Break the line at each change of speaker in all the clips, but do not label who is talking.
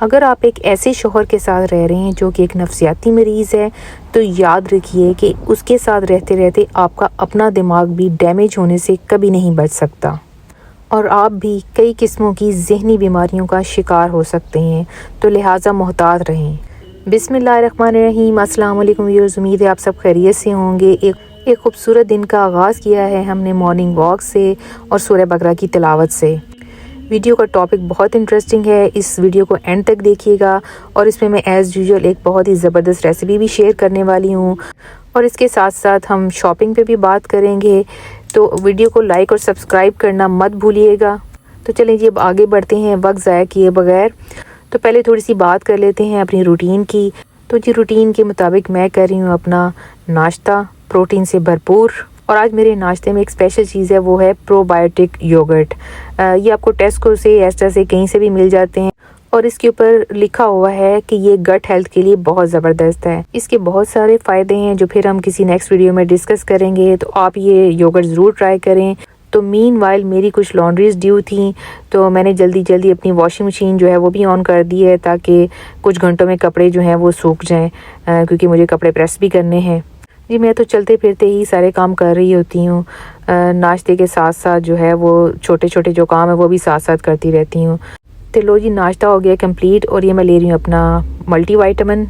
अगर आप एक ऐसे शौहर के साथ रह रहे हैं जो कि एक नफसियाती मरीज़ है, तो याद रखिए कि उसके साथ रहते रहते आपका अपना दिमाग भी डैमेज होने से कभी नहीं बच सकता और आप भी कई किस्मों की ज़हनी बीमारियों का शिकार हो सकते हैं। तो लिहाजा मोहतात रहें। बिस्मिल्लाहिर्रहमानिर्रहीम। अस्सलाम वालेकुम व्यूअर्स, उम्मीद है आप सब खैरियत से होंगे। एक खूबसूरत दिन का आगाज़ किया है हमने मॉर्निंग वॉक से और सूरह बकरा की तिलावत से। वीडियो का टॉपिक बहुत इंटरेस्टिंग है, इस वीडियो को एंड तक देखिएगा और इसमें मैं एज़ यूजुअल एक बहुत ही ज़बरदस्त रेसिपी भी शेयर करने वाली हूँ और इसके साथ साथ हम शॉपिंग पे भी बात करेंगे। तो वीडियो को लाइक और सब्सक्राइब करना मत भूलिएगा। तो चलें जी, अब आगे बढ़ते हैं वक्त ज़ाया किए बगैर। तो पहले थोड़ी सी बात कर लेते हैं अपनी रूटीन की। तो जी, रूटीन के मुताबिक मैं कर रही हूँ अपना नाश्ता प्रोटीन से भरपूर और आज मेरे नाश्ते में एक स्पेशल चीज़ है, वो है प्रोबायोटिक योगर्ट। ये आपको टेस्को से एस्टा से कहीं से भी मिल जाते हैं और इसके ऊपर लिखा हुआ है कि ये गट हेल्थ के लिए बहुत ज़बरदस्त है। इसके बहुत सारे फ़ायदे हैं जो फिर हम किसी नेक्स्ट वीडियो में डिस्कस करेंगे, तो आप ये योगर्ट ज़रूर ट्राई करें। तो मीनवाइल मेरी कुछ लॉन्ड्रीज ड्यू थी, तो मैंने जल्दी अपनी वॉशिंग मशीन जो है वो भी ऑन कर दी है ताकि कुछ घंटों में कपड़े जो हैं वो सूख जाएं, क्योंकि मुझे कपड़े प्रेस भी करने हैं। जी, मैं तो चलते फिरते ही सारे काम कर रही होती हूँ। नाश्ते के साथ साथ जो है वो छोटे छोटे जो काम है वो भी साथ साथ करती रहती हूँ। तो लो जी, नाश्ता हो गया कंप्लीट और ये मैं ले रही हूँ अपना मल्टीविटामिन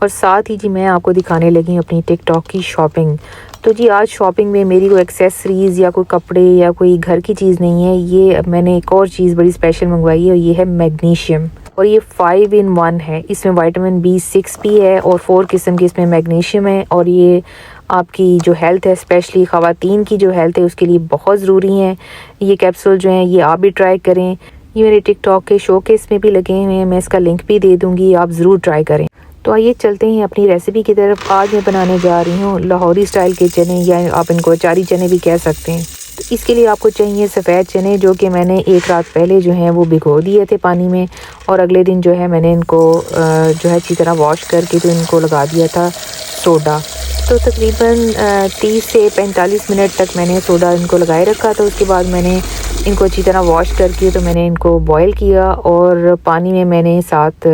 और साथ ही जी मैं आपको दिखाने लगी हूँ अपनी टिकटॉक की शॉपिंग। तो जी, आज शॉपिंग में मेरी कोई एक्सेसरीज़ या कोई कपड़े या कोई घर की चीज़ नहीं है, ये मैंने एक और चीज़ बड़ी स्पेशल मंगवाई है और ये है मैग्नीशियम। और ये 5 in 1 है। इसमें विटामिन B6 भी है और 4 किस्म की इसमें मैग्नीशियम है और ये आपकी जो हेल्थ है, स्पेशली ख़वातीन की जो हेल्थ है, उसके लिए बहुत ज़रूरी है। ये कैप्सूल जो हैं ये आप भी ट्राई करें। ये मेरे टिकटॉक के शोकेस में भी लगे हुए हैं, मैं इसका लिंक भी दे दूँगी, आप ज़रूर ट्राई करें। तो आइए चलते हैं अपनी रेसिपी की तरफ। आज मैं बनाने जा रही हूँ लाहौरी स्टाइल के चने, या आप इनको अचारी चने भी कह सकते हैं। तो इसके लिए आपको चाहिए सफ़ेद चने, जो कि मैंने एक रात पहले जो हैं वो भिगो दिए थे पानी में और अगले दिन जो है मैंने इनको जो है अच्छी तरह वॉश करके तो इनको लगा दिया था सोडा। तो तकरीबन 30 से 45 मिनट तक मैंने सोडा इनको लगाए रखा था। उसके बाद मैंने इनको अच्छी तरह वॉश करके तो मैंने इनको बॉयल किया और पानी में मैंने साथ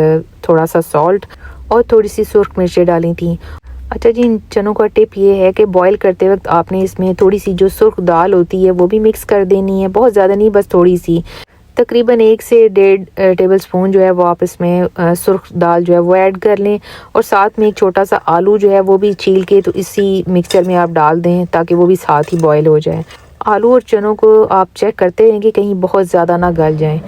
थोड़ा सा सॉल्ट और थोड़ी सी सुर्ख मिर्चें डाली थी। अच्छा जी, इन चनों का टिप ये है कि बॉईल करते वक्त आपने इसमें थोड़ी सी जो सुर्ख दाल होती है वो भी मिक्स कर देनी है, बहुत ज़्यादा नहीं, बस थोड़ी सी, तकरीबन 1 से 1.5 टेबल स्पून जो है वो आप इसमें सुर्ख दाल जो है वो ऐड कर लें और साथ में एक छोटा सा आलू जो है वो भी छील के तो इसी मिक्सचर में आप डाल दें ताकि वो भी साथ ही बॉयल हो जाए। आलू और चनों को आप चेक करते रहें कि कहीं बहुत ज़्यादा ना गल जाएँ।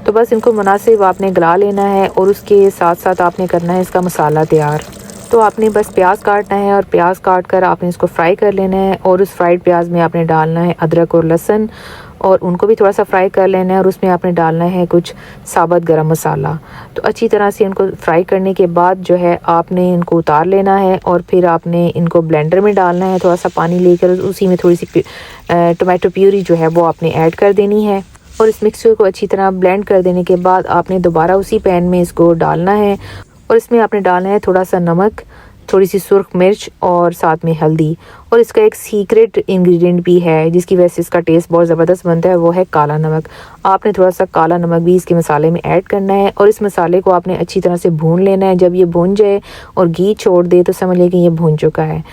तो बस इनको मुनासिब आपने गला लेना है और उसके साथ साथ आपने करना है इसका मसाला तैयार। तो आपने बस प्याज काटना है और प्याज काट कर आपने इसको फ्राई कर लेना है और उस फ्राइड प्याज में आपने डालना है अदरक और लहसुन और उनको भी थोड़ा सा फ्राई कर लेना है और उसमें आपने डालना है कुछ साबुत गरम मसाला। तो अच्छी तरह से इनको फ्राई करने के बाद जो है आपने इनको उतार लेना है और फिर आपने इनको ब्लेंडर में डालना है, थोड़ा सा पानी लेकर उसी में थोड़ी सी टोमेटो प्यूरी जो है वो आपने ऐड कर देनी है और इस मिक्सचर को अच्छी तरह ब्लेंड कर देने के बाद आपने दोबारा उसी पैन में इसको डालना है और इसमें आपने डालना है थोड़ा सा नमक, थोड़ी सी सुर्ख मिर्च और साथ में हल्दी। और इसका एक सीक्रेट इंग्रेडिएंट भी है जिसकी वजह से इसका टेस्ट बहुत ज़बरदस्त बनता है, वो है काला नमक। आपने थोड़ा सा काला नमक भी इसके मसाले में ऐड करना है और इस मसाले को आपने अच्छी तरह से भून लेना है। जब ये भून जाए और घी छोड़ दे तो समझ लें कि ये भून चुका है।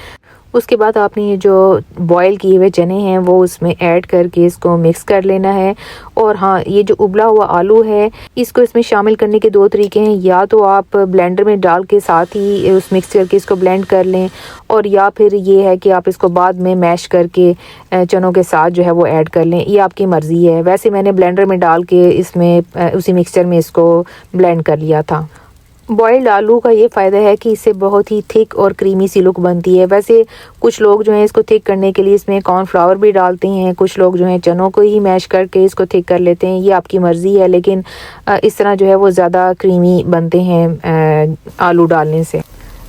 उसके बाद आपने ये जो बॉयल किए हुए चने हैं वो उसमें ऐड करके इसको मिक्स कर लेना है। और हाँ, ये जो उबला हुआ आलू है इसको इसमें शामिल करने के 2 तरीके हैं, या तो आप ब्लेंडर में डाल के साथ ही उस मिक्स करके इसको ब्लेंड कर लें और या फिर ये है कि आप इसको बाद में मैश करके चनों के साथ जो है वो ऐड कर लें, ये आपकी मर्ज़ी है। वैसे मैंने ब्लेंडर में डाल के इसमें उसी मिक्सचर में इसको ब्लेंड कर लिया था। बॉइल्ड आलू का ये फ़ायदा है कि इससे बहुत ही थिक और क्रीमी सी लुक बनती है। वैसे कुछ लोग जो हैं इसको थिक करने के लिए इसमें कॉर्नफ्लावर भी डालते हैं, कुछ लोग जो हैं चनों को ही मैश करके इसको थिक कर लेते हैं, ये आपकी मर्ज़ी है। लेकिन इस तरह जो है वो ज़्यादा क्रीमी बनते हैं आलू डालने से।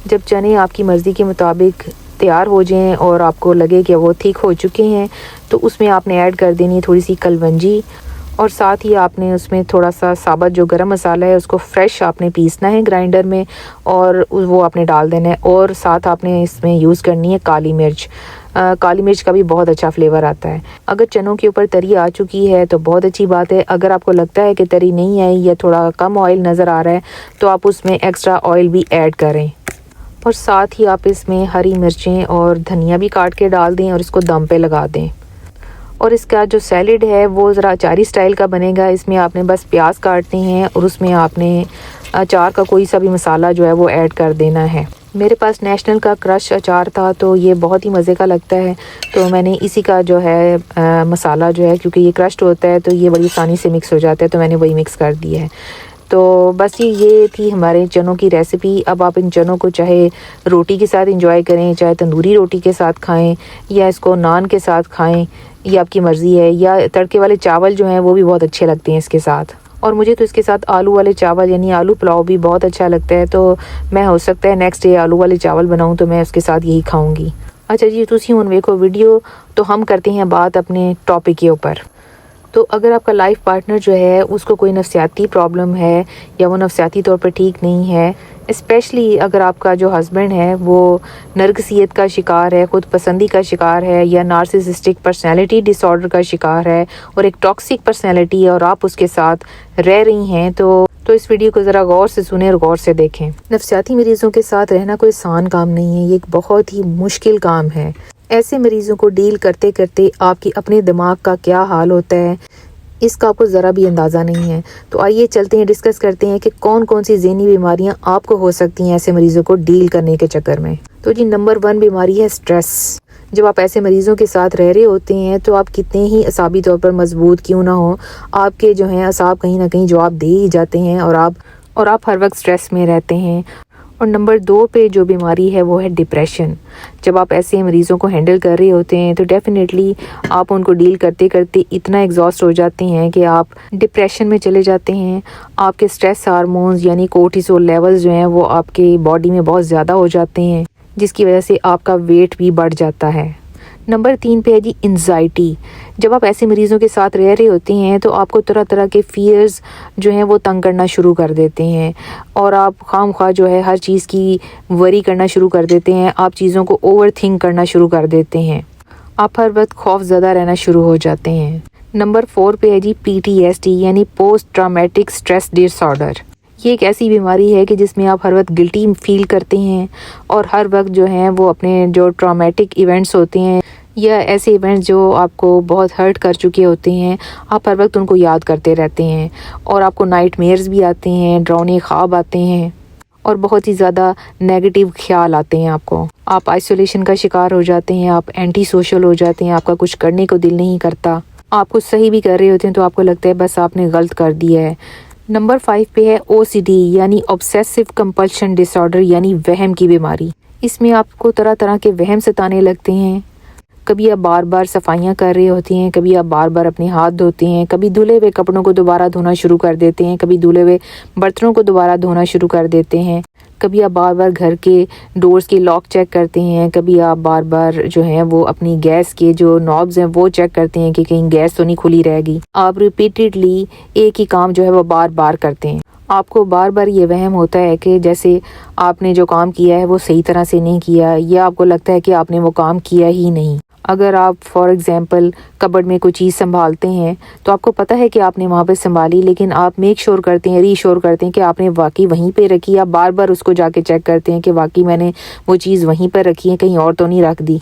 जब चने आपकी मर्ज़ी के मुताबिक तैयार हो जाएं और आपको लगे कि वो थिक हो चुके हैं तो उसमें आपने ऐड कर देनी है थोड़ी सी कलवंजी और साथ ही आपने उसमें थोड़ा सा साबुत जो गरम मसाला है उसको फ्रेश आपने पीसना है ग्राइंडर में और वो आपने डाल देना है और साथ आपने इसमें यूज़ करनी है काली मिर्च। काली मिर्च का भी बहुत अच्छा फ्लेवर आता है। अगर चनों के ऊपर तरी आ चुकी है तो बहुत अच्छी बात है। अगर आपको लगता है कि तरी नहीं आई या थोड़ा कम ऑयल नज़र आ रहा है तो आप उसमें एक्स्ट्रा ऑयल भी ऐड करें, और साथ ही आप इसमें हरी मिर्चें और धनिया भी काट के डाल दें और इसको दम पे लगा दें। और इसका जो सैलेड है वो ज़रा अचारी स्टाइल का बनेगा। इसमें आपने बस प्याज काटने हैं और उसमें आपने अचार का कोई सा भी मसाला जो है वो ऐड कर देना है। मेरे पास नेशनल का क्रश अचार था तो ये बहुत ही मज़े का लगता है, तो मैंने इसी का जो है मसाला जो है, क्योंकि ये क्रश्ड होता है तो ये बड़ी आसानी से मिक्स हो जाता है, तो मैंने वही मिक्स कर दिया है। तो बस ये थी हमारे चनों की रेसिपी। अब आप इन चनों को चाहे रोटी के साथ इंजॉय करें, चाहे तंदूरी रोटी के साथ खाएं या इसको नान के साथ खाएं, ये आपकी मर्ज़ी है। या तड़के वाले चावल जो हैं वो भी बहुत अच्छे लगते हैं इसके साथ। और मुझे तो इसके साथ आलू वाले चावल यानी आलू पुलाव भी बहुत अच्छा लगता है, तो मैं हो सकता है नेक्स्ट डे आलू वाले चावल बनाऊँ तो मैं उसके साथ यही खाऊँगी। अच्छा जी, तुसी हुन वेखो वीडियो, तो हम करते हैं बात अपने टॉपिक के ऊपर। तो अगर आपका लाइफ पार्टनर जो है उसको कोई नफ्सियाती प्रॉब्लम है या वो नफ्सियाती तौर पर ठीक नहीं है, स्पेशली अगर आपका जो हस्बैंड है वो नरगसियत का शिकार है, खुद पसंदी का शिकार है, या नार्सिसिस्टिक पर्सनैलिटी डिसऑर्डर का शिकार है और एक टॉक्सिक पर्सनैलिटी है और आप उसके साथ रह रही हैं, तो इस वीडियो को ज़रा गौर से सुने और गौर से देखें। नफ्सियाती मरीज़ों के साथ रहना कोई आसान काम नहीं है, ये एक बहुत ही मुश्किल काम है। ऐसे मरीज़ों को डील करते करते आपकी अपने दिमाग का क्या हाल होता है इसका आपको ज़रा भी अंदाज़ा नहीं है। तो आइए चलते हैं, डिस्कस करते हैं कि कौन कौन सी ज़हनी बीमारियां आपको हो सकती हैं ऐसे मरीज़ों को डील करने के चक्कर में। तो जी, नंबर 1 बीमारी है स्ट्रेस। जब आप ऐसे मरीज़ों के साथ रह रहे होते हैं तो आप कितने ही असाबी तौर पर मजबूत क्यों ना हो, आपके जो हैं असाब कहीं ना कहीं जवाब दे ही जाते हैं और आप हर वक्त स्ट्रेस में रहते हैं। और नंबर 2 पे जो बीमारी है वो है डिप्रेशन। जब आप ऐसे मरीज़ों को हैंडल कर रहे होते हैं तो डेफ़िनेटली आप उनको डील करते करते इतना एग्जॉस्ट हो जाते हैं कि आप डिप्रेशन में चले जाते हैं। आपके स्ट्रेस हार्मोन्स यानी कोर्टिसोल लेवल्स जो हैं वो आपके बॉडी में बहुत ज़्यादा हो जाते हैं, जिसकी वजह से आपका वेट भी बढ़ जाता है। नंबर 3 पे है जी एंजाइटी। जब आप ऐसे मरीज़ों के साथ रह रहे होते हैं तो आपको तरह तरह के फ़ियर्स जो हैं वो तंग करना शुरू कर देते हैं और आप खामख्वाह जो है हर चीज़ की वरी करना शुरू कर देते हैं। आप चीज़ों को ओवर थिंक करना शुरू कर देते हैं। आप हर वक्त खौफज़दा रहना शुरू हो जाते हैं। नंबर 4 पे है जी PTSD यानी पोस्ट ट्रॉमेटिक स्ट्रेस डिसऑर्डर। ये एक ऐसी बीमारी है कि जिसमें आप हर वक्त गिल्टी फील करते हैं और हर वक्त जो हैं वो अपने जो ट्रॉमेटिक इवेंट्स होते हैं या ऐसे इवेंट्स जो आपको बहुत हर्ट कर चुके होते हैं, आप हर वक्त उनको याद करते रहते हैं और आपको नाइटमेयर्स भी आते हैं, डरावने ख्वाब आते हैं और बहुत ही ज़्यादा नेगेटिव ख्याल आते हैं आपको। आप आइसोलेशन का शिकार हो जाते हैं, आप एंटी सोशल हो जाते हैं, आपका कुछ करने को दिल नहीं करता। आप कुछ सही भी कर रहे होते हैं तो आपको लगता है बस आपने गलत कर दिया है। नंबर 5 पे है OCD यानी ऑब्सेसिव कंपल्शन डिसऑर्डर यानी वहम की बीमारी। इसमें आपको तरह तरह के वहम सताने लगते हैं। कभी आप बार बार सफाइयाँ कर रहे होती हैं, कभी आप बार बार अपने हाथ धोते हैं, कभी धुले हुए कपड़ों को दोबारा धोना शुरू कर देते हैं, कभी धुले हुए बर्तनों को दोबारा धोना शुरू कर देते हैं, कभी आप बार बार घर के डोर्स के लॉक चेक करते हैं, कभी आप बार बार जो है वो अपनी गैस के जो नॉब्स हैं वो चेक करते हैं कि कहीं गैस तो नहीं खुली रहेगी। आप रिपीटेडली एक ही काम जो है वो बार बार करते हैं। आपको बार बार ये वहम होता है कि जैसे आपने जो काम किया है वो सही तरह से नहीं किया, या आपको लगता है कि आपने वो काम किया ही नहीं। अगर आप फॉर एग्ज़ाम्पल कबर्ड में कोई चीज़ संभालते हैं तो आपको पता है कि आपने वहाँ पे संभाली, लेकिन आप मेक श्योर करते हैं, रीश्योर करते हैं कि आपने वाकई वहीं पे रखी। आप बार बार उसको जाके चेक करते हैं कि वाकई मैंने वो चीज़ वहीं पर रखी है, कहीं और तो नहीं रख दी।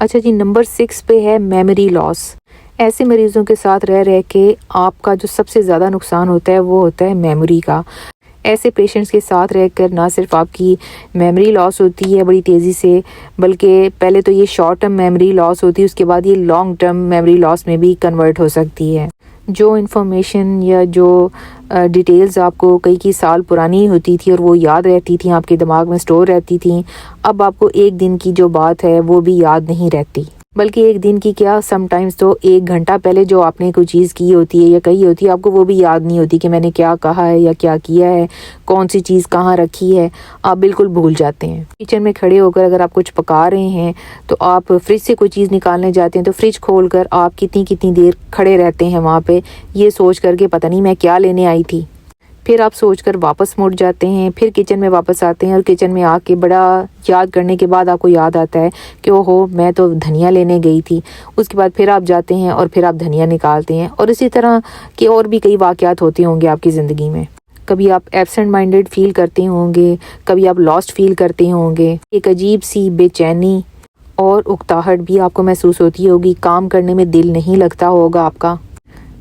अच्छा जी, नंबर 6 पे है मेमोरी लॉस। ऐसे मरीज़ों के साथ रह रह के आपका जो सबसे ज़्यादा नुकसान होता है वो होता है मेमोरी का। ऐसे पेशेंट्स के साथ रहकर ना सिर्फ आपकी मेमोरी लॉस होती है बड़ी तेज़ी से, बल्कि पहले तो ये शॉर्ट टर्म मेमोरी लॉस होती है, उसके बाद ये लॉन्ग टर्म मेमोरी लॉस में भी कन्वर्ट हो सकती है। जो इन्फॉर्मेशन या जो डिटेल्स आपको कई साल पुरानी होती थी और वो याद रहती थी, आपके दिमाग में स्टोर रहती थी, अब आपको एक दिन की जो बात है वो भी याद नहीं रहती। बल्कि एक दिन की क्या, समटाइम्स तो 1 घंटा पहले जो आपने कोई चीज़ की होती है या कही होती है, आपको वो भी याद नहीं होती कि मैंने क्या कहा है या क्या किया है, कौन सी चीज़ कहाँ रखी है, आप बिल्कुल भूल जाते हैं। किचन में खड़े होकर अगर आप कुछ पका रहे हैं तो आप फ्रिज से कोई चीज़ निकालने जाते हैं तो फ्रिज खोलकर आप कितनी देर खड़े रहते हैं वहाँ पे, ये सोच करके पता नहीं मैं क्या लेने आई थी। फिर आप सोचकर वापस मुड़ जाते हैं, फिर किचन में वापस आते हैं और किचन में आके बड़ा याद करने के बाद आपको याद आता है कि ओहो मैं तो धनिया लेने गई थी। उसके बाद फिर आप जाते हैं और फिर आप धनिया निकालते हैं। और इसी तरह के और भी कई वाक़यात होते होंगे आपकी ज़िंदगी में। कभी आप एब्सेंट माइंडेड फील करते होंगे, कभी आप लॉस्ट फील करते होंगे, एक अजीब सी बेचैनी और उकताहट भी आपको महसूस होती होगी। काम करने में दिल नहीं लगता होगा आपका,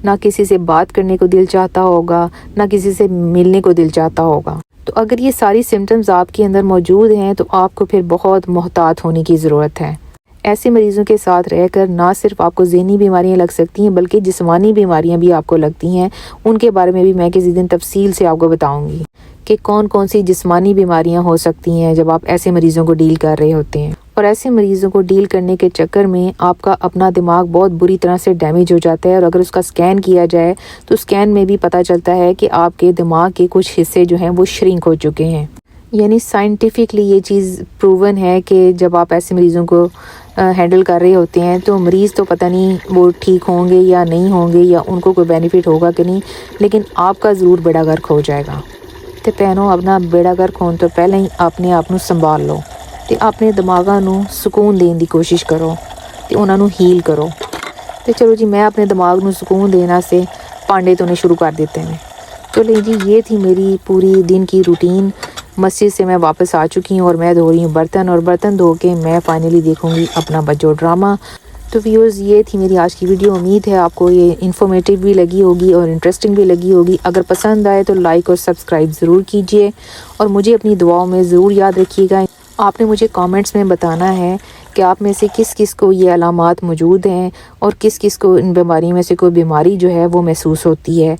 ना किसी से बात करने को दिल चाहता होगा, ना किसी से मिलने को दिल चाहता होगा। तो अगर ये सारी सिम्टम्स आपके अंदर मौजूद हैं तो आपको फिर बहुत मोहतात होने की ज़रूरत है। ऐसे मरीज़ों के साथ रहकर ना सिर्फ आपको ज़हनी बीमारियां लग सकती हैं बल्कि जिस्मानी बीमारियां भी आपको लगती हैं। उनके बारे में भी मैं किसी दिन तफसील से आपको बताऊंगी कि कौन कौन सी जिस्मानी बीमारियां हो सकती हैं जब आप ऐसे मरीज़ों को डील कर रहे होते हैं। और ऐसे मरीज़ों को डील करने के चक्कर में आपका अपना दिमाग बहुत बुरी तरह से डैमेज हो जाता है। और अगर उसका स्कैन किया जाए तो स्कैन में भी पता चलता है कि आपके दिमाग के कुछ हिस्से जो हैं वो श्रिंक हो चुके हैं। यानी साइंटिफिकली ये चीज़ प्रूवन है कि जब आप ऐसे मरीज़ों को हैंडल कर रहे होते हैं तो मरीज़ तो पता नहीं वो ठीक होंगे या नहीं होंगे या उनको कोई बेनिफिट होगा कि नहीं, लेकिन आपका ज़रूर बेड़ा गर्क हो जाएगा। तो भैनों अपना बेड़ा गर्क होने तो पहले ही अपने आप ਨੂੰ संभाल लो ਤੇ ਆਪਣੇ ਦਿਮਾਗਾਂ ਨੂੰ ਸਕੂਨ ਦੇਣ ਦੀ ਕੋਸ਼ਿਸ਼ ਕਰੋ ਤੇ ਉਹਨਾਂ ਨੂੰ ਹੀਲ करो। तो चलो जी मैं अपने दिमाग ਨੂੰ सुकून देना से पांडे धोने शुरू कर देते हैं। चलो जी ये थी मेरी पूरी दिन की रूटीन। मस्जिद से मैं वापस आ चुकी हूँ और मैं धो रही हूँ बर्तन, और बर्तन धो के मैं फाइनली देखूँगी अपना बच्चों ड्रामा। तो व्यूअर्स ये थी मेरी आज की वीडियो। उम्मीद है आपको ये इन्फॉर्मेटिव भी लगी होगी और इंटरेस्टिंग भी लगी होगी। अगर पसंद आए तो लाइक और सब्सक्राइब ज़रूर कीजिए और मुझे अपनी दुआओं में ज़रूर याद रखिएगा। आपने मुझे कमेंट्स में बताना है कि आप में से किस किस को ये अलामात मौजूद हैं और किस किस को इन बीमारी में से कोई बीमारी जो है वो महसूस होती है।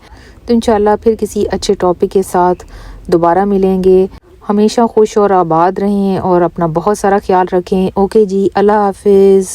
तो इंशाल्लाह फिर किसी अच्छे टॉपिक के साथ दोबारा मिलेंगे। हमेशा खुश और आबाद रहें और अपना बहुत सारा ख्याल रखें। ओके जी, अल्लाह हाफिज़।